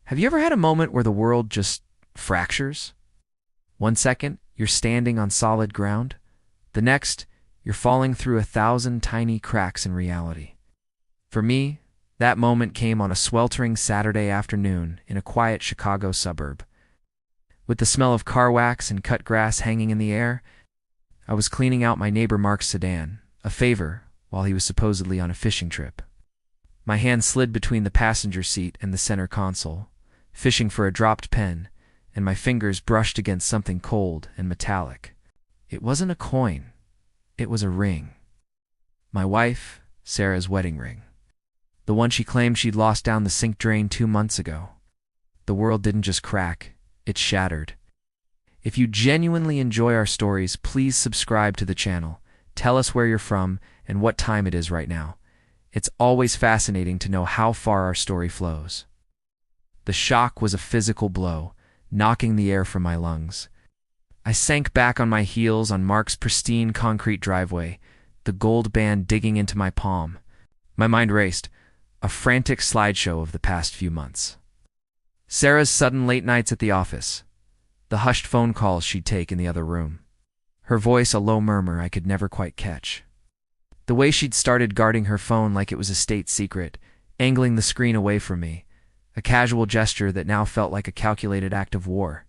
Have you ever had a moment where the world just fractures? One second, you're standing on solid ground. The next, you're falling through 1,000 tiny cracks in reality. For me, that moment came on a sweltering Saturday afternoon in a quiet Chicago suburb. With the smell of car wax and cut grass hanging in the air, I was cleaning out my neighbor Mark's sedan, a favor, while he was supposedly on a fishing trip. My hand slid between the passenger seat and the center console, fishing for a dropped pen, and my fingers brushed against something cold and metallic. It wasn't a coin. It was a ring. My wife, Sarah's wedding ring. The one she claimed she'd lost down the sink drain 2 months ago. The world didn't just crack, it shattered. If you genuinely enjoy our stories, please subscribe to the channel. Tell us where you're from and what time it is right now. It's always fascinating to know how far our story flows. The shock was a physical blow, knocking the air from my lungs. I sank back on my heels on Mark's pristine concrete driveway, the gold band digging into my palm. My mind raced, a frantic slideshow of the past few months. Sarah's sudden late nights at the office, the hushed phone calls she'd take in the other room. Her voice a low murmur I could never quite catch. The way she'd started guarding her phone like it was a state secret, angling the screen away from me, a casual gesture that now felt like a calculated act of war.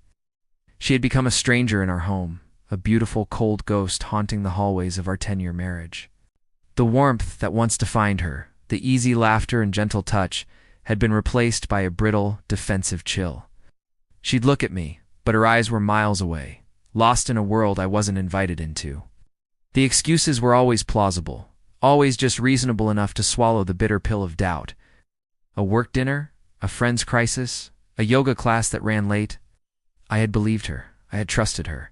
She had become a stranger in our home, a beautiful cold ghost haunting the hallways of our 10-year marriage. The warmth that once defined her, the easy laughter and gentle touch, had been replaced by a brittle, defensive chill. She'd look at me, but her eyes were miles away, lost in a world I wasn't invited into. The excuses were always plausible, always just reasonable enough to swallow the bitter pill of doubt. A work dinner, a friend's crisis, a yoga class that ran late. I had believed her. I had trusted her.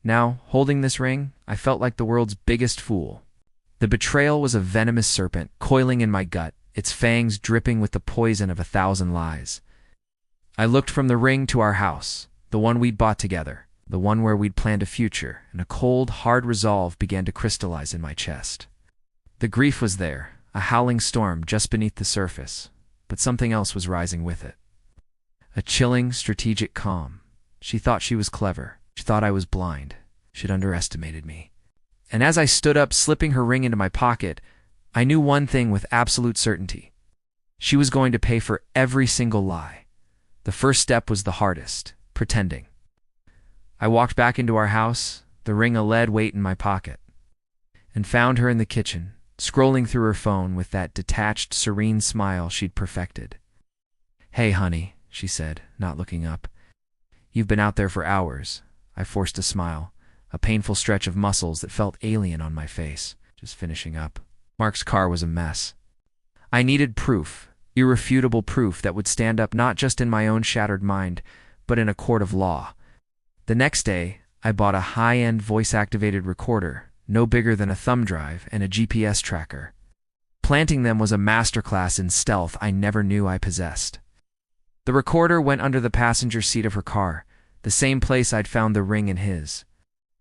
Now, holding this ring, I felt like the world's biggest fool. The betrayal was a venomous serpent coiling in my gut, its fangs dripping with the poison of 1,000 lies. I looked from the ring to our house, the one we'd bought together, the one where we'd planned a future, and a cold, hard resolve began to crystallize in my chest. The grief was there, a howling storm just beneath the surface, but something else was rising with it. A chilling, strategic calm. She thought she was clever. She thought I was blind. She'd underestimated me. And as I stood up, slipping her ring into my pocket, I knew one thing with absolute certainty. She was going to pay for every single lie. The first step was the hardest, pretending. I walked back into our house, the ring a lead weight in my pocket, and found her in the kitchen, scrolling through her phone with that detached, serene smile she'd perfected. "Hey, honey," she said, not looking up. "You've been out there for hours." I forced a smile, a painful stretch of muscles that felt alien on my face. Just finishing up. Mark's car was a mess. I needed proof, irrefutable proof that would stand up not just in my own shattered mind, but in a court of law. The next day, I bought a high-end voice-activated recorder, no bigger than a thumb drive, and a GPS tracker. Planting them was a masterclass in stealth I never knew I possessed. The recorder went under the passenger seat of her car, the same place I'd found the ring in his.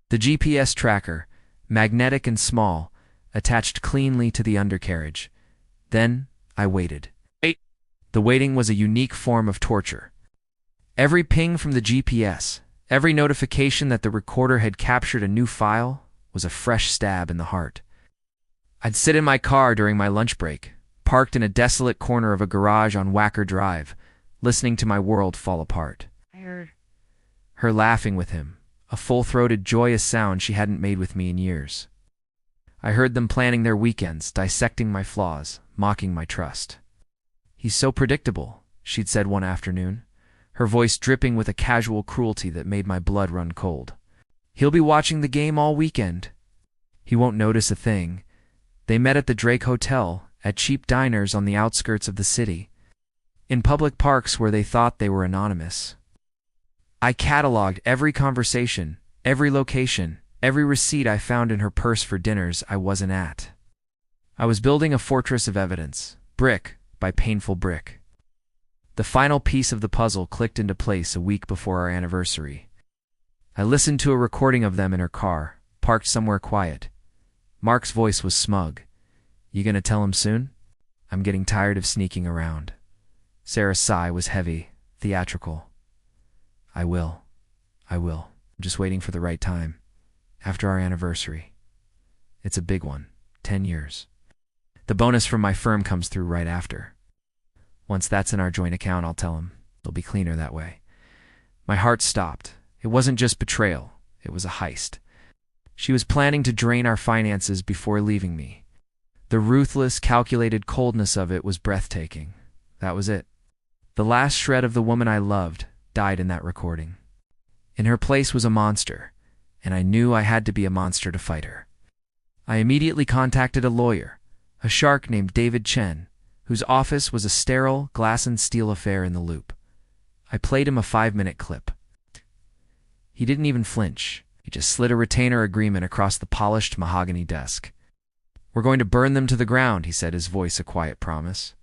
The GPS tracker, magnetic and small, attached cleanly to the undercarriage. Then I waited. The waiting was a unique form of torture. Every ping from the GPS, every notification that the recorder had captured a new file, was a fresh stab in the heart. I'd sit in my car during my lunch break, parked in a desolate corner of a garage on Wacker Drive, listening to my world fall apart. I heard her laughing with him, a full-throated, joyous sound she hadn't made with me in years. I heard them planning their weekends, dissecting my flaws, mocking my trust. "He's so predictable," she'd said one afternoon, her voice dripping with a casual cruelty that made my blood run cold. "He'll be watching the game all weekend. He won't notice a thing." They met at the Drake Hotel, at cheap diners on the outskirts of the city, in public parks where they thought they were anonymous. I cataloged every conversation, every location, every receipt I found in her purse for dinners I wasn't at. I was building a fortress of evidence, brick by painful brick. The final piece of the puzzle clicked into place a week before our anniversary. I listened to a recording of them in her car, parked somewhere quiet. Mark's voice was smug. "You gonna tell him soon? I'm getting tired of sneaking around." Sarah's sigh was heavy, theatrical. I will. I'm just waiting for the right time. After our anniversary. It's a big one. 10 years. The bonus from my firm comes through right after. Once that's in our joint account, I'll tell him. It'll be cleaner that way. My heart stopped. It wasn't just betrayal. It was a heist. She was planning to drain our finances before leaving me. The ruthless, calculated coldness of it was breathtaking. That was it. The last shred of the woman I loved died in that recording. In her place was a monster, and I knew I had to be a monster to fight her. I immediately contacted a lawyer, a shark named David Chen, whose office was a sterile glass and steel affair in the loop. I played him a 5-minute clip. He didn't even flinch. He just slid a retainer agreement across the polished mahogany desk. "We're going to burn them to the ground," he said, his voice a quiet promise.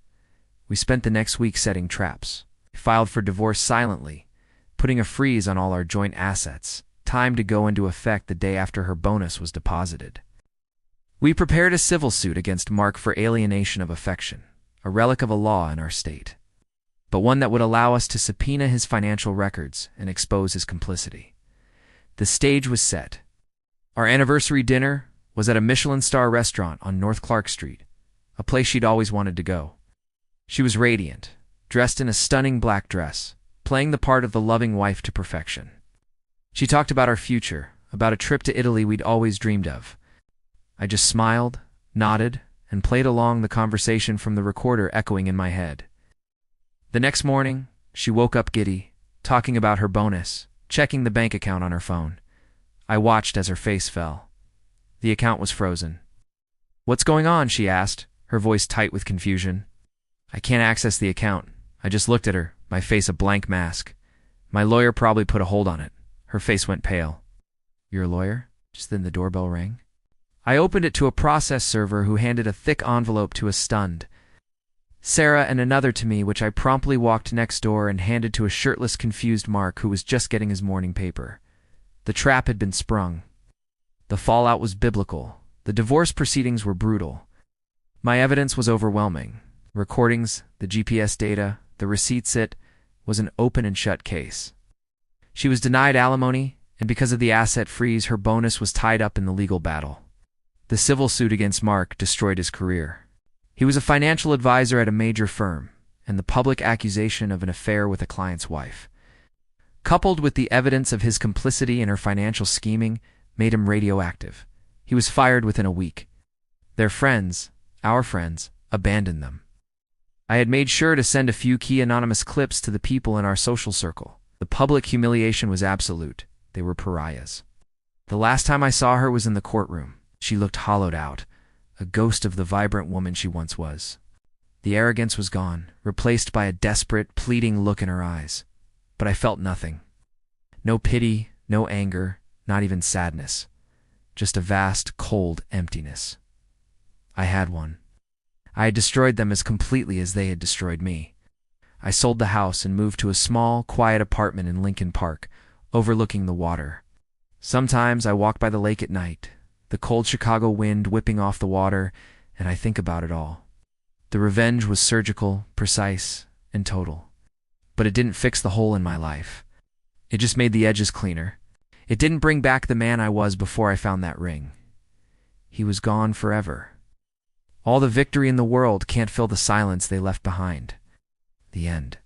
We spent the next week setting traps. We filed for divorce silently, putting a freeze on all our joint assets, timed to go into effect the day after her bonus was deposited. We prepared a civil suit against Mark for alienation of affection, a relic of a law in our state, but one that would allow us to subpoena his financial records and expose his complicity. The stage was set. Our anniversary dinner was at a Michelin-star restaurant on North Clark Street, a place she'd always wanted to go. She was radiant, dressed in a stunning black dress, playing the part of the loving wife to perfection. She talked about our future, about a trip to Italy we'd always dreamed of. I just smiled, nodded, and played along the conversation from the recorder echoing in my head. The next morning, she woke up giddy, talking about her bonus, checking the bank account on her phone. I watched as her face fell. The account was frozen. "What's going on?" she asked, her voice tight with confusion. "I can't access the account." I just looked at her, my face a blank mask. My lawyer probably put a hold on it. Her face went pale. "You're a lawyer?" Just then the doorbell rang. I opened it to a process server who handed a thick envelope to a stunned Sarah and another to me, which I promptly walked next door and handed to a shirtless, confused Mark who was just getting his morning paper. The trap had been sprung. The fallout was biblical. The divorce proceedings were brutal. My evidence was overwhelming. Recordings, the GPS data, the receipts. It was an open and shut case. She was denied alimony, and because of the asset freeze, her bonus was tied up in the legal battle. The civil suit against Mark destroyed his career. He was a financial advisor at a major firm, and the public accusation of an affair with a client's wife, coupled with the evidence of his complicity in her financial scheming, made him radioactive. He was fired within a week. Their friends, our friends, abandoned them. I had made sure to send a few key anonymous clips to the people in our social circle. The public humiliation was absolute. They were pariahs. The last time I saw her was in the courtroom. She looked hollowed out, a ghost of the vibrant woman she once was. The arrogance was gone, replaced by a desperate, pleading look in her eyes. But I felt nothing. No pity, no anger, not even sadness. Just a vast, cold emptiness. I had one. I had destroyed them as completely as they had destroyed me. I sold the house and moved to a small, quiet apartment in Lincoln Park, overlooking the water. Sometimes I walk by the lake at night, the cold Chicago wind whipping off the water, and I think about it all. The revenge was surgical, precise, and total. But it didn't fix the hole in my life. It just made the edges cleaner. It didn't bring back the man I was before I found that ring. He was gone forever. All the victory in the world can't fill the silence they left behind. The end.